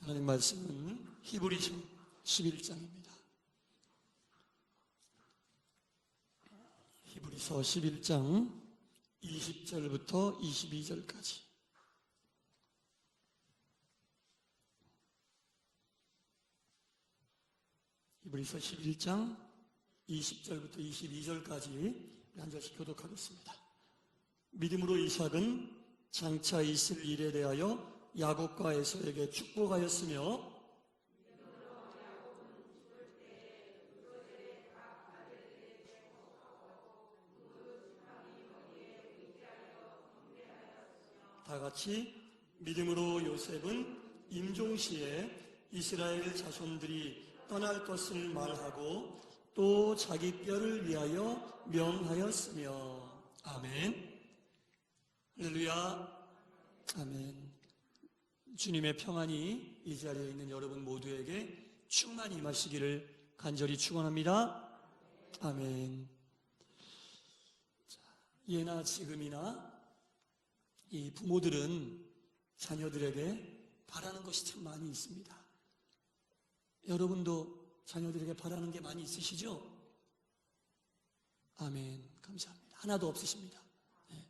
하나님 말씀은 히브리서 11장입니다. 히브리서 11장 20절부터 22절까지. 히브리서 11장 20절부터 22절까지 한 절씩 교독하겠습니다. 믿음으로 이삭은 장차 있을 일에 대하여 야곱과 에서에게 축복하였으며 다같이 믿음으로 요셉은 임종시에 이스라엘 자손들이 떠날 것을 말하고 또 자기 뼈를 위하여 명하였으며. 아멘. 할렐루야. 아멘. 주님의 평안이 이 자리에 있는 여러분 모두에게 충만히 임하시기를 간절히 축원합니다. 아멘. 예나 지금이나 이 부모들은 자녀들에게 바라는 것이 참 많이 있습니다. 여러분도 자녀들에게 바라는 게 많이 있으시죠? 아멘. 감사합니다. 하나도 없으십니다. 네.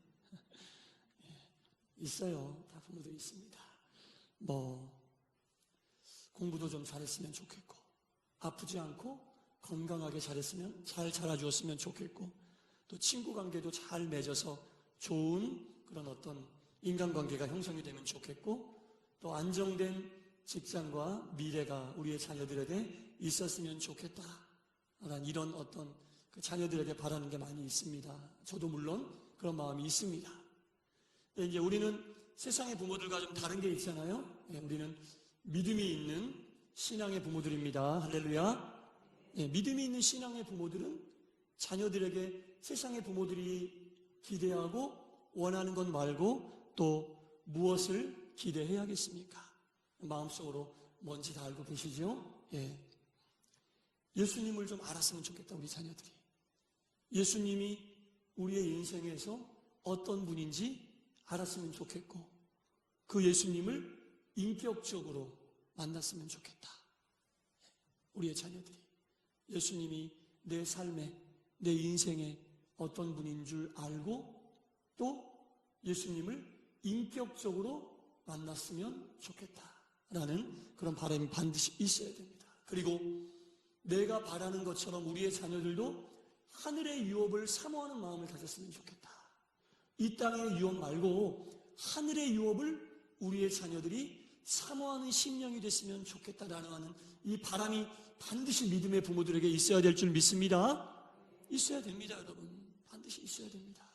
있어요. 다 부모들이 있습니다. 공부도 좀 잘했으면 좋겠고, 아프지 않고 건강하게 잘 자라주었으면 좋겠고, 또 친구 관계도 잘 맺어서 좋은 그런 어떤 인간관계가 형성이 되면 좋겠고, 또 안정된 직장과 미래가 우리의 자녀들에게 있었으면 좋겠다 라는 이런 어떤 그 자녀들에게 바라는 게 많이 있습니다. 저도 물론 그런 마음이 있습니다. 근데 이제 우리는 세상의 부모들과 좀 다른 게 있잖아요. 우리는 믿음이 있는 신앙의 부모들입니다. 할렐루야. 믿음이 있는 신앙의 부모들은 자녀들에게 세상의 부모들이 기대하고 원하는 것 말고 또 무엇을 기대해야겠습니까? 마음속으로 뭔지 다 알고 계시죠? 예수님을 좀 알았으면 좋겠다, 우리 자녀들이. 예수님이 우리의 인생에서 어떤 분인지 알았으면 좋겠고, 그 예수님을 인격적으로 만났으면 좋겠다. 우리의 자녀들이 예수님이 내 삶에, 내 인생에 어떤 분인 줄 알고 또 예수님을 인격적으로 만났으면 좋겠다라는 그런 바람이 반드시 있어야 됩니다. 그리고 내가 바라는 것처럼 우리의 자녀들도 하늘의 유업을 사모하는 마음을 가졌으면 좋겠다. 이 땅의 유업 말고 하늘의 유업을 우리의 자녀들이 사모하는 심령이 됐으면 좋겠다라는 이 바람이 반드시 믿음의 부모들에게 있어야 될 줄 믿습니다. 있어야 됩니다, 여러분. 반드시 있어야 됩니다.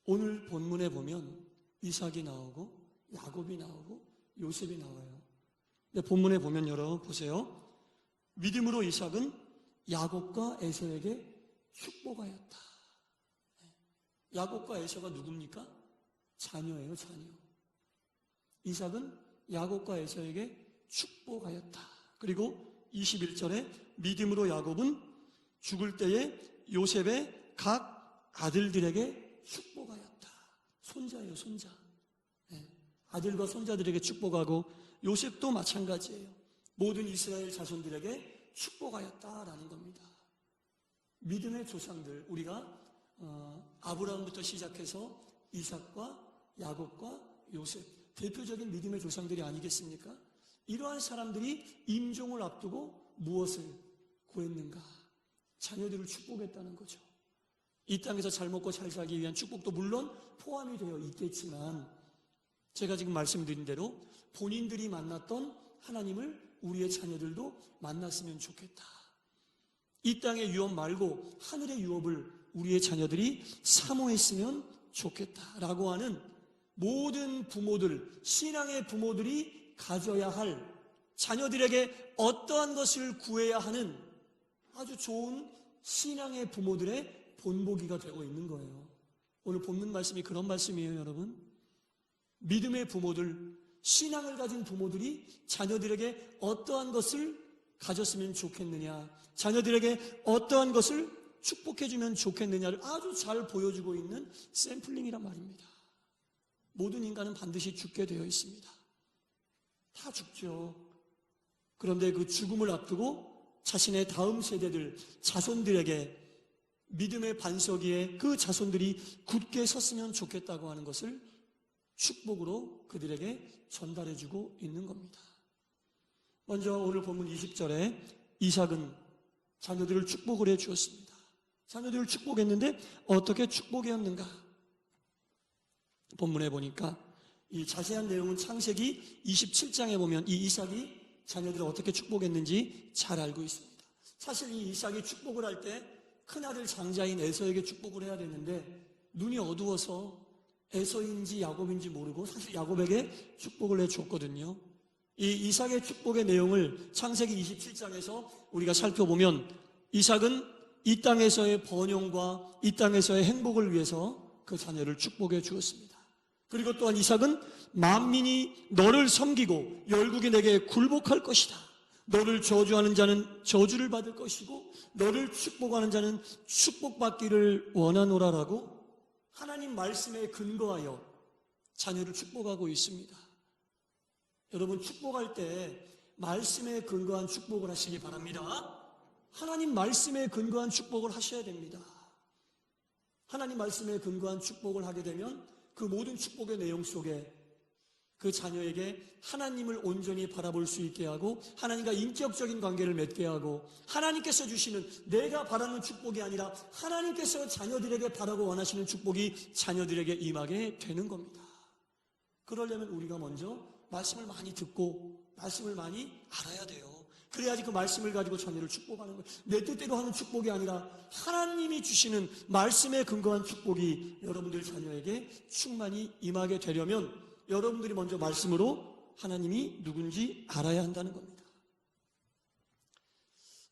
오늘 본문에 보면 이삭이 나오고 야곱이 나오고 요셉이 나와요. 근데 본문에 보면 여러분 보세요. 믿음으로 이삭은 야곱과 에서에게 축복하였다. 야곱과 에서가 누굽니까? 자녀예요, 자녀. 이삭은 야곱과 에서에게 축복하였다. 그리고 21절에 믿음으로 야곱은 죽을 때에 요셉의 각 아들들에게 축복하였다. 손자예요, 손자. 아들과 손자들에게 축복하고 요셉도 마찬가지예요. 모든 이스라엘 자손들에게 축복하였다라는 겁니다. 믿음의 조상들, 우리가 아브라함부터 시작해서 이삭과 야곱과 요셉, 대표적인 믿음의 조상들이 아니겠습니까? 이러한 사람들이 임종을 앞두고 무엇을 구했는가? 자녀들을 축복했다는 거죠. 이 땅에서 잘 먹고 잘 살기 위한 축복도 물론 포함이 되어 있겠지만, 제가 지금 말씀드린 대로 본인들이 만났던 하나님을 우리의 자녀들도 만났으면 좋겠다. 이 땅의 유업 말고 하늘의 유업을 우리의 자녀들이 사모했으면 좋겠다라고 하는 모든 부모들, 신앙의 부모들이 가져야 할, 자녀들에게 어떠한 것을 구해야 하는 아주 좋은 신앙의 부모들의 본보기가 되고 있는 거예요. 오늘 본문 말씀이 그런 말씀이에요, 여러분. 믿음의 부모들, 신앙을 가진 부모들이 자녀들에게 어떠한 것을 가졌으면 좋겠느냐, 자녀들에게 어떠한 것을 축복해주면 좋겠느냐를 아주 잘 보여주고 있는 샘플링이란 말입니다. 모든 인간은 반드시 죽게 되어 있습니다. 다 죽죠. 그런데 그 죽음을 앞두고 자신의 다음 세대들, 자손들에게 믿음의 반석 위에 그 자손들이 굳게 섰으면 좋겠다고 하는 것을 축복으로 그들에게 전달해주고 있는 겁니다. 먼저 오늘 본문 20절에 이삭은 자녀들을 축복을 해 주었습니다. 자녀들을 축복했는데 어떻게 축복이었는가? 본문에 보니까 이 자세한 내용은 창세기 27장에 보면 이 이삭이 자녀들을 어떻게 축복했는지 잘 알고 있습니다. 사실 이 이삭이 축복을 할 때 큰아들 장자인 에서에게 축복을 해야 되는데 눈이 어두워서 에서인지 야곱인지 모르고 사실 야곱에게 축복을 해줬거든요. 이 이삭의 축복의 내용을 창세기 27장에서 우리가 살펴보면 이삭은 이 땅에서의 번영과 이 땅에서의 행복을 위해서 그 자녀를 축복해 주었습니다. 그리고 또한 이삭은 만민이 너를 섬기고 열국이 내게 굴복할 것이다. 너를 저주하는 자는 저주를 받을 것이고 너를 축복하는 자는 축복받기를 원하노라라고 하나님 말씀에 근거하여 자녀를 축복하고 있습니다. 여러분 축복할 때 말씀에 근거한 축복을 하시기 바랍니다. 하나님 말씀에 근거한 축복을 하셔야 됩니다. 하나님 말씀에 근거한 축복을 하게 되면 그 모든 축복의 내용 속에 그 자녀에게 하나님을 온전히 바라볼 수 있게 하고 하나님과 인격적인 관계를 맺게 하고 하나님께서 주시는 내가 바라는 축복이 아니라 하나님께서 자녀들에게 바라고 원하시는 축복이 자녀들에게 임하게 되는 겁니다. 그러려면 우리가 먼저 말씀을 많이 듣고 말씀을 많이 알아야 돼요. 그래야지 그 말씀을 가지고 자녀를 축복하는 거예요. 내 뜻대로 하는 축복이 아니라 하나님이 주시는 말씀에 근거한 축복이 여러분들 자녀에게 충만히 임하게 되려면 여러분들이 먼저 말씀으로 하나님이 누군지 알아야 한다는 겁니다.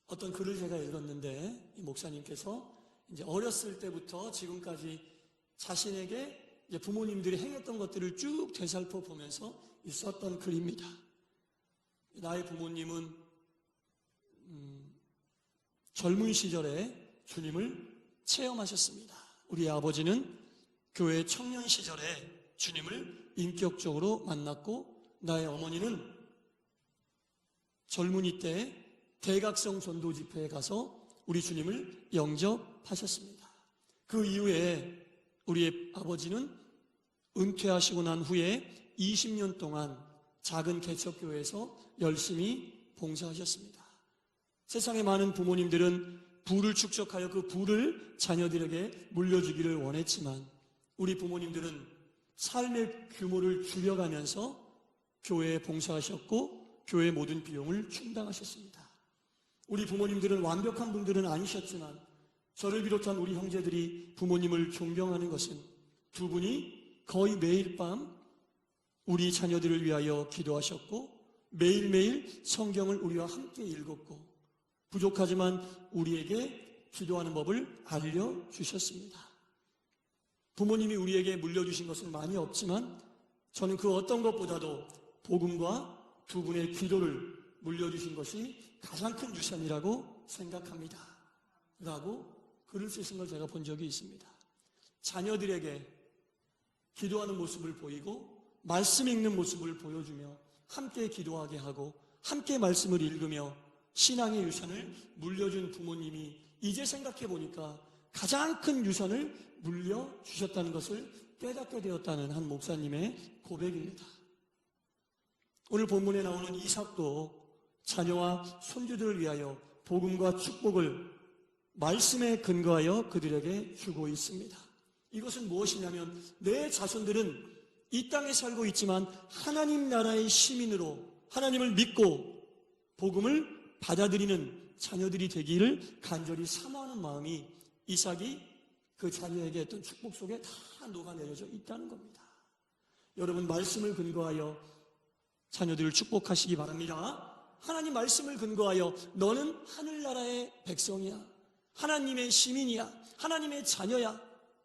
어떤 글을 제가 읽었는데 이 목사님께서 이제 어렸을 때부터 지금까지 자신에게 이제 부모님들이 행했던 것들을 쭉 되살펴 보면서 있었던 글입니다. 나의 부모님은 젊은 시절에 주님을 체험하셨습니다. 우리 아버지는 교회 청년 시절에 주님을 인격적으로 만났고 나의 어머니는 젊은이 때 대각성 전도 집회에 가서 우리 주님을 영접하셨습니다. 그 이후에 우리의 아버지는 은퇴하시고 난 후에 20년 동안 작은 개척교회에서 열심히 봉사하셨습니다. 세상의 많은 부모님들은 부를 축적하여 그 부를 자녀들에게 물려주기를 원했지만 우리 부모님들은 삶의 규모를 줄여가면서 교회에 봉사하셨고 교회의 모든 비용을 충당하셨습니다. 우리 부모님들은 완벽한 분들은 아니셨지만 저를 비롯한 우리 형제들이 부모님을 존경하는 것은 두 분이 거의 매일 밤 우리 자녀들을 위하여 기도하셨고 매일매일 성경을 우리와 함께 읽었고 부족하지만 우리에게 기도하는 법을 알려주셨습니다. 부모님이 우리에게 물려주신 것은 많이 없지만 저는 그 어떤 것보다도 복음과 두 분의 기도를 물려주신 것이 가장 큰 유산이라고 생각합니다. 라고 글을 쓰신 걸 제가 본 적이 있습니다. 자녀들에게 기도하는 모습을 보이고 말씀 읽는 모습을 보여주며 함께 기도하게 하고 함께 말씀을 읽으며 신앙의 유산을 물려준 부모님이 이제 생각해 보니까 가장 큰 유산을 물려주셨다는 것을 깨닫게 되었다는 한 목사님의 고백입니다. 오늘 본문에 나오는 이삭도 자녀와 손주들을 위하여 복음과 축복을 말씀에 근거하여 그들에게 주고 있습니다. 이것은 무엇이냐면 내 자손들은 이 땅에 살고 있지만 하나님 나라의 시민으로 하나님을 믿고 복음을 받아들이는 자녀들이 되기를 간절히 사모하는 마음이 이삭이 그 자녀에게 했던 축복 속에 다 녹아내려져 있다는 겁니다. 여러분 말씀을 근거하여 자녀들을 축복하시기 바랍니다. 하나님 말씀을 근거하여 너는 하늘나라의 백성이야. 하나님의 시민이야. 하나님의 자녀야.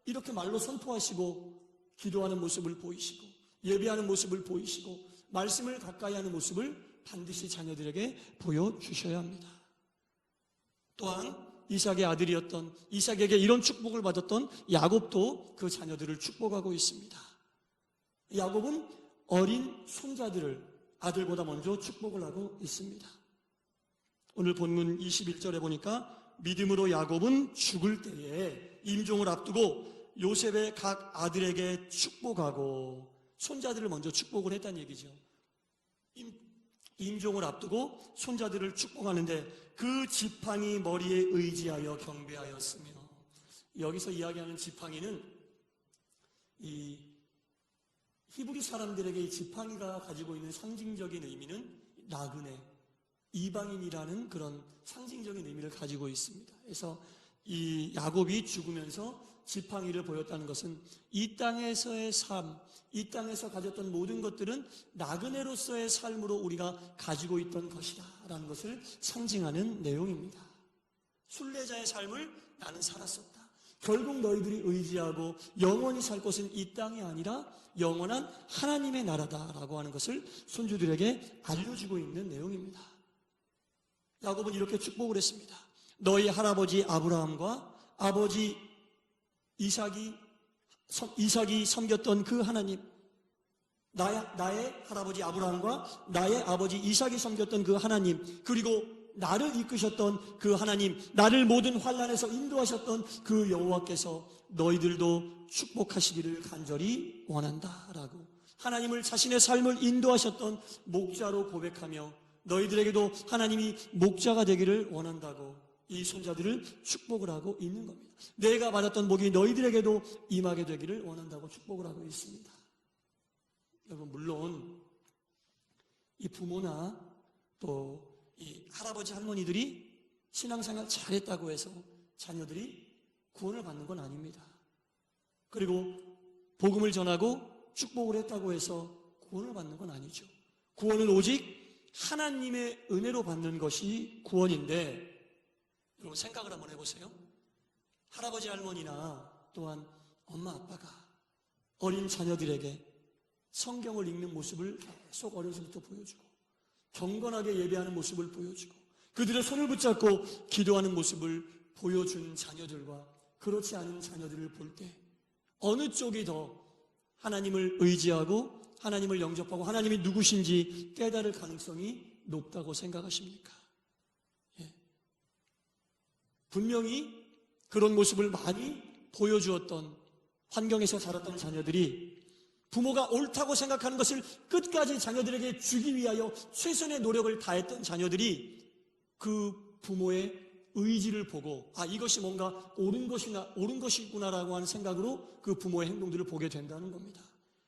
이렇게 말로 선포하시고 기도하는 모습을 보이시고 예배하는 모습을 보이시고 말씀을 가까이 하는 모습을 반드시 자녀들에게 보여주셔야 합니다. 또한 이삭의 아들이었던 이삭에게 이런 축복을 받았던 야곱도 그 자녀들을 축복하고 있습니다. 야곱은 어린 손자들을 아들보다 먼저 축복을 하고 있습니다. 오늘 본문 21절에 보니까 믿음으로 야곱은 죽을 때에 임종을 앞두고 요셉의 각 아들에게 축복하고 손자들을 먼저 축복을 했다는 얘기죠. 임종을 앞두고 손자들을 축복하는데 그 지팡이 머리에 의지하여 경배하였으며, 여기서 이야기하는 지팡이는 이 히브리 사람들에게 이 지팡이가 가지고 있는 상징적인 의미는 나그네, 이방인이라는 그런 상징적인 의미를 가지고 있습니다. 그래서 이 야곱이 죽으면서 지팡이를 보였다는 것은 이 땅에서의 삶, 이 땅에서 가졌던 모든 것들은 나그네로서의 삶으로 우리가 가지고 있던 것이다 라는 것을 상징하는 내용입니다. 순례자의 삶을 나는 살았었다. 결국 너희들이 의지하고 영원히 살 곳은 이 땅이 아니라 영원한 하나님의 나라다라고 하는 것을 손주들에게 알려주고 있는 내용입니다. 야곱은 이렇게 축복을 했습니다. 너희 할아버지 아브라함과 아버지 이삭이 섬겼던 그 하나님, 나의 할아버지 아브라함과 나의 아버지 이삭이 섬겼던 그 하나님, 그리고 나를 이끄셨던 그 하나님, 나를 모든 환난에서 인도하셨던 그 여호와께서 너희들도 축복하시기를 간절히 원한다라고 하나님을 자신의 삶을 인도하셨던 목자로 고백하며 너희들에게도 하나님이 목자가 되기를 원한다고 이 손자들을 축복을 하고 있는 겁니다. 내가 받았던 복이 너희들에게도 임하게 되기를 원한다고 축복을 하고 있습니다. 여러분, 물론 이 부모나 또 이 할아버지 할머니들이 신앙생활 잘했다고 해서 자녀들이 구원을 받는 건 아닙니다. 그리고 복음을 전하고 축복을 했다고 해서 구원을 받는 건 아니죠. 구원은 오직 하나님의 은혜로 받는 것이 구원인데, 여러분 생각을 한번 해보세요. 할아버지 할머니나 또한 엄마 아빠가 어린 자녀들에게 성경을 읽는 모습을 계속 어려서부터 보여주고 경건하게 예배하는 모습을 보여주고 그들의 손을 붙잡고 기도하는 모습을 보여준 자녀들과 그렇지 않은 자녀들을 볼 때 어느 쪽이 더 하나님을 의지하고 하나님을 영접하고 하나님이 누구신지 깨달을 가능성이 높다고 생각하십니까? 예. 분명히 그런 모습을 많이 보여주었던 환경에서 자랐던 자녀들이 부모가 옳다고 생각하는 것을 끝까지 자녀들에게 주기 위하여 최선의 노력을 다했던 자녀들이 그 부모의 의지를 보고 이것이 뭔가 옳은 것이구나라고 하는 생각으로 그 부모의 행동들을 보게 된다는 겁니다.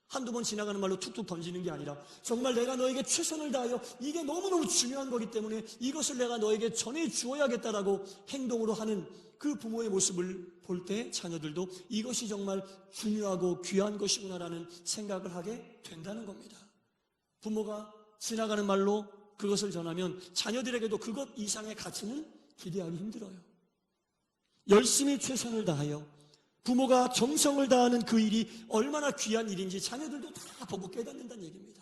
한두 번 지나가는 말로 툭툭 던지는 게 아니라 정말 내가 너에게 최선을 다하여 이게 너무너무 중요한 거기 때문에 이것을 내가 너에게 전해주어야겠다라고 행동으로 하는 그 부모의 모습을 볼 때 자녀들도 이것이 정말 중요하고 귀한 것이구나라는 생각을 하게 된다는 겁니다. 부모가 지나가는 말로 그것을 전하면 자녀들에게도 그것 이상의 가치는 기대하기 힘들어요. 열심히 최선을 다하여 부모가 정성을 다하는 그 일이 얼마나 귀한 일인지 자녀들도 다 보고 깨닫는다는 얘기입니다.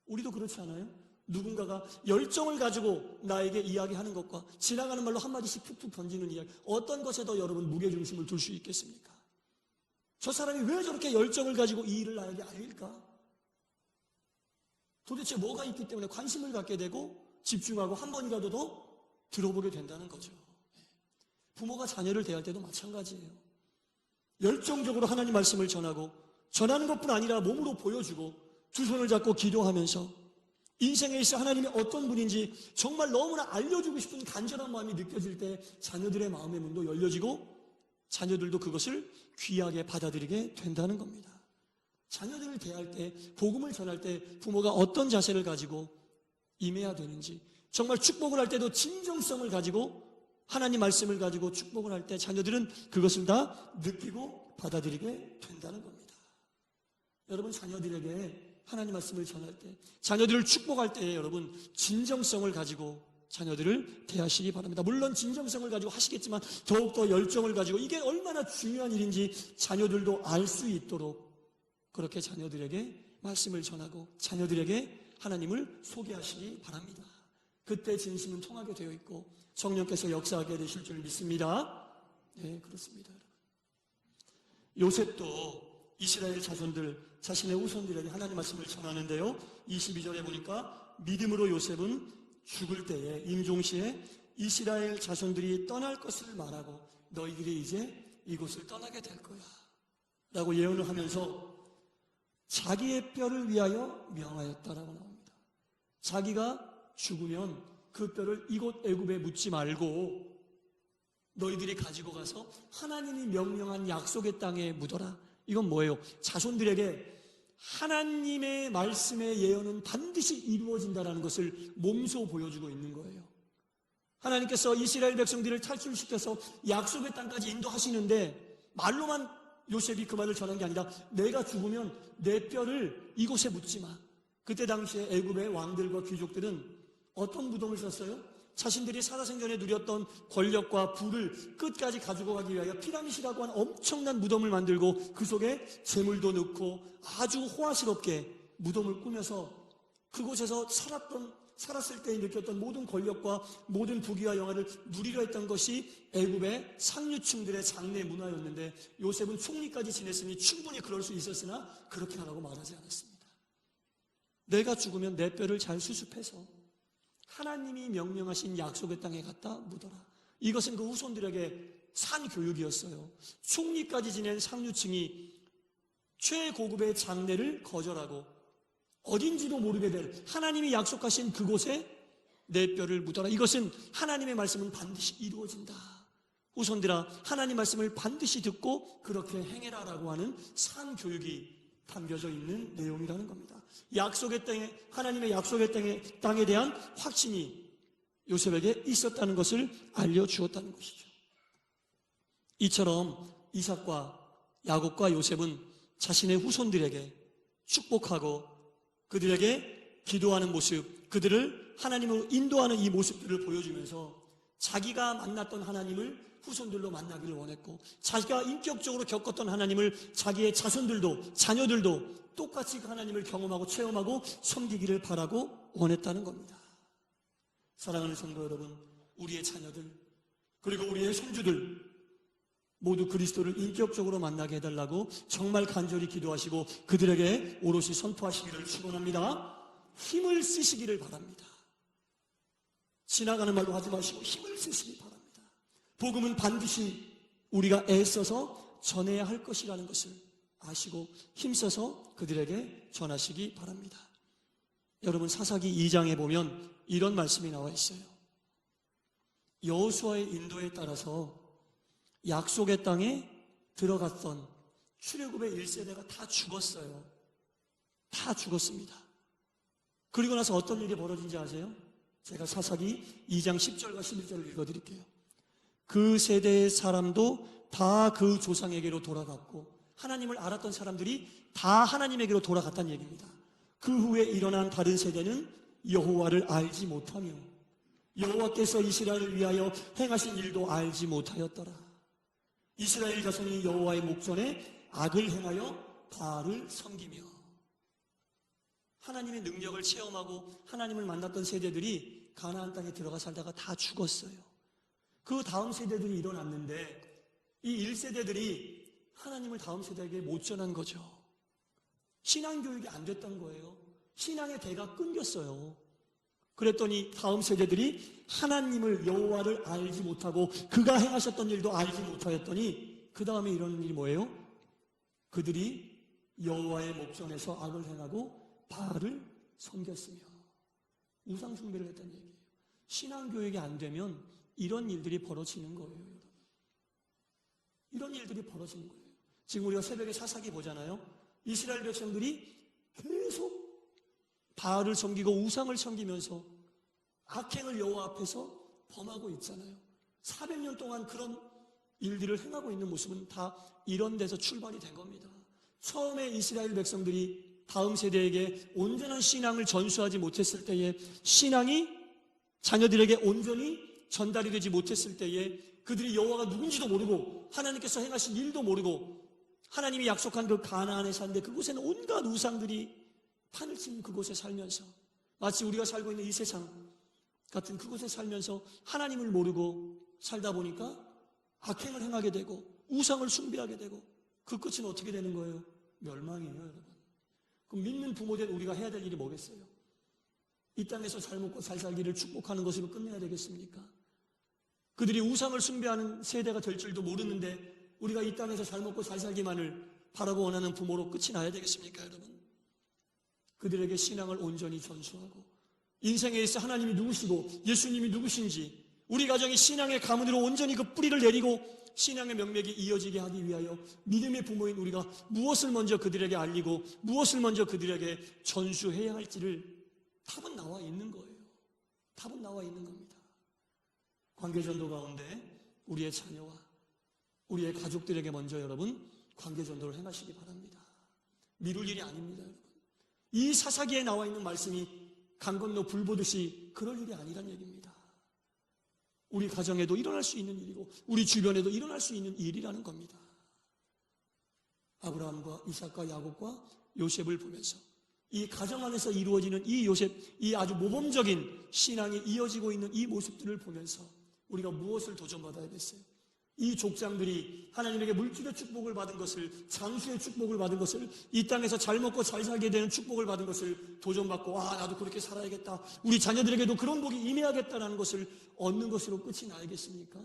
우리도 그렇지 않아요? 누군가가 열정을 가지고 나에게 이야기하는 것과 지나가는 말로 한마디씩 툭툭 던지는 이야기, 어떤 것에 더 여러분 무게중심을 둘 수 있겠습니까? 저 사람이 왜 저렇게 열정을 가지고 이 일을 나에게 알릴까? 도대체 뭐가 있기 때문에 관심을 갖게 되고 집중하고 한 번이라도 더 들어보게 된다는 거죠. 부모가 자녀를 대할 때도 마찬가지예요. 열정적으로 하나님 말씀을 전하고 전하는 것뿐 아니라 몸으로 보여주고 두 손을 잡고 기도하면서 인생에 있어 하나님이 어떤 분인지 정말 너무나 알려주고 싶은 간절한 마음이 느껴질 때 자녀들의 마음의 문도 열려지고 자녀들도 그것을 귀하게 받아들이게 된다는 겁니다. 자녀들을 대할 때, 복음을 전할 때 부모가 어떤 자세를 가지고 임해야 되는지, 정말 축복을 할 때도 진정성을 가지고 하나님 말씀을 가지고 축복을 할 때 자녀들은 그것을 다 느끼고 받아들이게 된다는 겁니다. 여러분, 자녀들에게 하나님 말씀을 전할 때, 자녀들을 축복할 때 여러분 진정성을 가지고 자녀들을 대하시기 바랍니다. 물론 진정성을 가지고 하시겠지만 더욱더 열정을 가지고 이게 얼마나 중요한 일인지 자녀들도 알 수 있도록 그렇게 자녀들에게 말씀을 전하고 자녀들에게 하나님을 소개하시기 바랍니다. 그때 진심은 통하게 되어 있고 성령께서 역사하게 되실 줄 믿습니다. 네, 그렇습니다. 요셉도 이스라엘 자손들, 자신의 후손들에게 하나님 말씀을 전하는데요. 22절에 보니까 믿음으로 요셉은 죽을 때에 임종시에 이스라엘 자손들이 떠날 것을 말하고 너희들이 이제 이곳을 떠나게 될 거야 라고 예언을 하면서 자기의 뼈를 위하여 명하였다라고 나옵니다. 자기가 죽으면 그 뼈를 이곳 애굽에 묻지 말고 너희들이 가지고 가서 하나님이 명령한 약속의 땅에 묻어라. 이건 뭐예요? 자손들에게 하나님의 말씀의 예언은 반드시 이루어진다는 것을 몸소 보여주고 있는 거예요. 하나님께서 이스라엘 백성들을 탈출시켜서 약속의 땅까지 인도하시는데 말로만 요셉이 그 말을 전한 게 아니라 내가 죽으면 내 뼈를 이곳에 묻지 마. 그때 당시에 애굽의 왕들과 귀족들은 어떤 무덤을 썼어요? 자신들이 살아생전에 누렸던 권력과 부를 끝까지 가지고 가기 위하여 피라밋이라고 하는 엄청난 무덤을 만들고 그 속에 재물도 넣고 아주 호화스럽게 무덤을 꾸며서 그곳에서 살았을 때 느꼈던 모든 권력과 모든 부귀와 영화를 누리려 했던 것이 애굽의 상류층들의 장래 문화였는데 요셉은 총리까지 지냈으니 충분히 그럴 수 있었으나 그렇게 하라고 말하지 않았습니다. 내가 죽으면 내 뼈를 잘 수습해서 하나님이 명령하신 약속의 땅에 갖다 묻어라. 이것은 그 후손들에게 산 교육이었어요. 총리까지 지낸 상류층이 최고급의 장례를 거절하고 어딘지도 모르게 될 하나님이 약속하신 그곳에 내 뼈를 묻어라. 이것은 하나님의 말씀은 반드시 이루어진다. 후손들아, 하나님 말씀을 반드시 듣고 그렇게 행해라라고 하는 산 교육이 담겨져 있는 내용이라는 겁니다. 약속의 땅에, 하나님의 약속의 땅에 대한 확신이 요셉에게 있었다는 것을 알려주었다는 것이죠. 이처럼 이삭과 야곱과 요셉은 자신의 후손들에게 축복하고 그들에게 기도하는 모습, 그들을 하나님으로 인도하는 이 모습들을 보여주면서 자기가 만났던 하나님을 후손들로 만나기를 원했고 자기가 인격적으로 겪었던 하나님을 자기의 자손들도 자녀들도 똑같이 그 하나님을 경험하고 체험하고 섬기기를 바라고 원했다는 겁니다. 사랑하는 성도 여러분, 우리의 자녀들 그리고 우리의 손주들 모두 그리스도를 인격적으로 만나게 해달라고 정말 간절히 기도하시고 그들에게 오롯이 선포하시기를 축원합니다. 힘을 쓰시기를 바랍니다. 지나가는 말로 하지 마시고 힘을 쓰시기 바랍니다. 복음은 반드시 우리가 애써서 전해야 할 것이라는 것을 아시고 힘써서 그들에게 전하시기 바랍니다. 여러분, 사사기 2장에 보면 이런 말씀이 나와 있어요. 여호수아의 인도에 따라서 약속의 땅에 들어갔던 출애굽의 1세대가 다 죽었어요. 다 죽었습니다. 그리고 나서 어떤 일이 벌어진지 아세요? 제가 사사기 2장 10절과 11절을 읽어드릴게요. 그 세대의 사람도 다 그 조상에게로 돌아갔고 하나님을 알았던 사람들이 다 하나님에게로 돌아갔다는 얘기입니다. 그 후에 일어난 다른 세대는 여호와를 알지 못하며 여호와께서 이스라엘을 위하여 행하신 일도 알지 못하였더라. 이스라엘 자손이 여호와의 목전에 악을 행하여 바알을 섬기며 하나님의 능력을 체험하고 하나님을 만났던 세대들이 가나안 땅에 들어가 살다가 다 죽었어요. 그 다음 세대들이 일어났는데 이 1세대들이 하나님을 다음 세대에게 못 전한 거죠. 신앙교육이 안 됐던 거예요. 신앙의 대가 끊겼어요. 그랬더니 다음 세대들이 하나님을 여호와를 알지 못하고 그가 행하셨던 일도 알지 못하였더니 그 다음에 이러는 일이 뭐예요? 그들이 여호와의 목전에서 악을 행하고 바알을 섬겼으며 우상 숭배를 했다는 얘기예요. 신앙교육이 안 되면 이런 일들이 벌어지는 거예요, 여러분. 이런 일들이 벌어지는 거예요. 지금 우리가 새벽에 사사기 보잖아요. 이스라엘 백성들이 계속 바알을 섬기고 우상을 섬기면서 악행을 여호와 앞에서 범하고 있잖아요. 400년 동안 그런 일들을 행하고 있는 모습은 다 이런 데서 출발이 된 겁니다. 처음에 이스라엘 백성들이 다음 세대에게 온전한 신앙을 전수하지 못했을 때에 신앙이 자녀들에게 온전히 전달이 되지 못했을 때에 그들이 여호와가 누군지도 모르고 하나님께서 행하신 일도 모르고 하나님이 약속한 그 가나안에 사는데 그곳에는 온갖 우상들이 판을 친 그곳에 살면서 마치 우리가 살고 있는 이 세상 같은 그곳에 살면서 하나님을 모르고 살다 보니까 악행을 행하게 되고 우상을 숭배하게 되고 그 끝은 어떻게 되는 거예요? 멸망이에요, 여러분. 그럼 믿는 부모된 우리가 해야 될 일이 뭐겠어요? 이 땅에서 잘 먹고 잘 살기를 축복하는 것으로 끝내야 되겠습니까? 그들이 우상을 숭배하는 세대가 될 줄도 모르는데 우리가 이 땅에서 잘 먹고 잘 살기만을 바라고 원하는 부모로 끝이 나야 되겠습니까, 여러분? 그들에게 신앙을 온전히 전수하고 인생에 있어 하나님이 누구시고 예수님이 누구신지 우리 가정이 신앙의 가문으로 온전히 그 뿌리를 내리고 신앙의 명맥이 이어지게 하기 위하여 믿음의 부모인 우리가 무엇을 먼저 그들에게 알리고 무엇을 먼저 그들에게 전수해야 할지를 답은 나와 있는 거예요. 답은 나와 있는 겁니다. 관계전도 가운데 우리의 자녀와 우리의 가족들에게 먼저 여러분 관계전도를 행하시기 바랍니다. 미룰 일이 아닙니다, 여러분. 이 사사기에 나와 있는 말씀이 강 건너 불 보듯이 그럴 일이 아니란 얘기입니다. 우리 가정에도 일어날 수 있는 일이고 우리 주변에도 일어날 수 있는 일이라는 겁니다. 아브라함과 이삭과 야곱과 요셉을 보면서 이 가정 안에서 이루어지는 이 요셉, 이 아주 모범적인 신앙이 이어지고 있는 이 모습들을 보면서 우리가 무엇을 도전받아야겠어요? 이 족장들이 하나님에게 물질의 축복을 받은 것을, 장수의 축복을 받은 것을, 이 땅에서 잘 먹고 잘 살게 되는 축복을 받은 것을 도전받고 나도 그렇게 살아야겠다, 우리 자녀들에게도 그런 복이 임해야겠다라는 것을 얻는 것으로 끝이 나야겠습니까?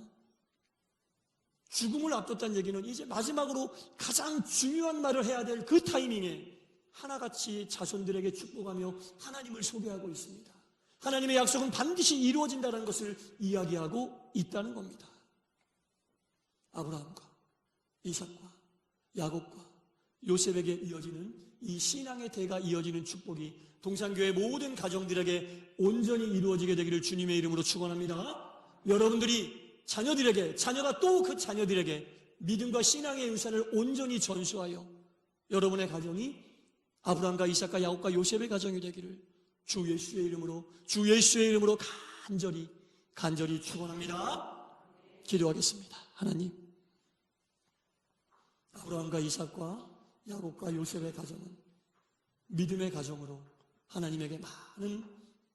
죽음을 앞뒀다는 얘기는 이제 마지막으로 가장 중요한 말을 해야 될 그 타이밍에 하나같이 자손들에게 축복하며 하나님을 소개하고 있습니다. 하나님의 약속은 반드시 이루어진다는 것을 이야기하고 있다는 겁니다. 아브라함과 이삭과 야곱과 요셉에게 이어지는 이 신앙의 대가 이어지는 축복이 동산교회 모든 가정들에게 온전히 이루어지게 되기를 주님의 이름으로 축원합니다. 여러분들이 자녀들에게, 자녀가 또 그 자녀들에게 믿음과 신앙의 유산을 온전히 전수하여 여러분의 가정이 아브라함과 이삭과 야곱과 요셉의 가정이 되기를 주 예수의 이름으로 간절히 축원합니다. 기도하겠습니다. 하나님, 아브라함과 이삭과 야곱과 요셉의 가정은 믿음의 가정으로 하나님에게 많은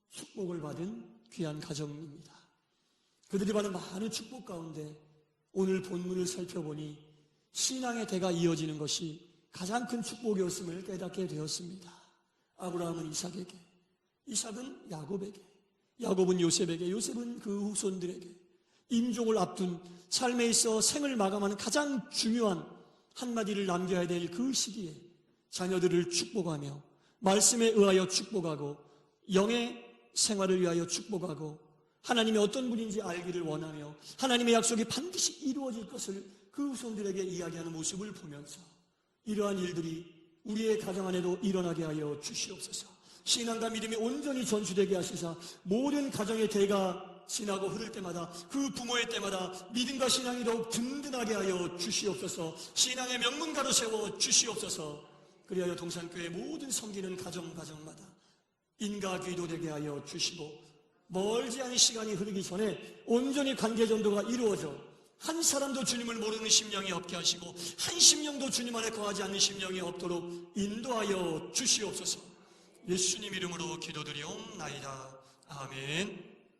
축복을 받은 귀한 가정입니다. 그들이 받은 많은 축복 가운데 오늘 본문을 살펴보니 신앙의 대가 이어지는 것이 가장 큰 축복이었음을 깨닫게 되었습니다. 아브라함은 이삭에게, 이삭은 야곱에게, 야곱은 요셉에게, 요셉은 그 후손들에게 임종을 앞둔 삶에 있어 생을 마감하는 가장 중요한 한마디를 남겨야 될 그 시기에 자녀들을 축복하며 말씀에 의하여 축복하고 영의 생활을 위하여 축복하고 하나님이 어떤 분인지 알기를 원하며 하나님의 약속이 반드시 이루어질 것을 그 후손들에게 이야기하는 모습을 보면서 이러한 일들이 우리의 가정 안에도 일어나게 하여 주시옵소서. 신앙과 믿음이 온전히 전수되게 하시사 모든 가정의 대가 지나고 흐를 때마다 그 부모의 때마다 믿음과 신앙이 더욱 든든하게 하여 주시옵소서. 신앙의 명문가로 세워 주시옵소서. 그리하여 동산교회 모든 섬기는 가정마다 인가귀도 되게 하여 주시고 멀지 않은 시간이 흐르기 전에 온전히 관계전도가 이루어져 한 사람도 주님을 모르는 심령이 없게 하시고 한 심령도 주님 안에 거하지 않는 심령이 없도록 인도하여 주시옵소서. 예수님 이름으로 기도드리옵나이다. 아멘.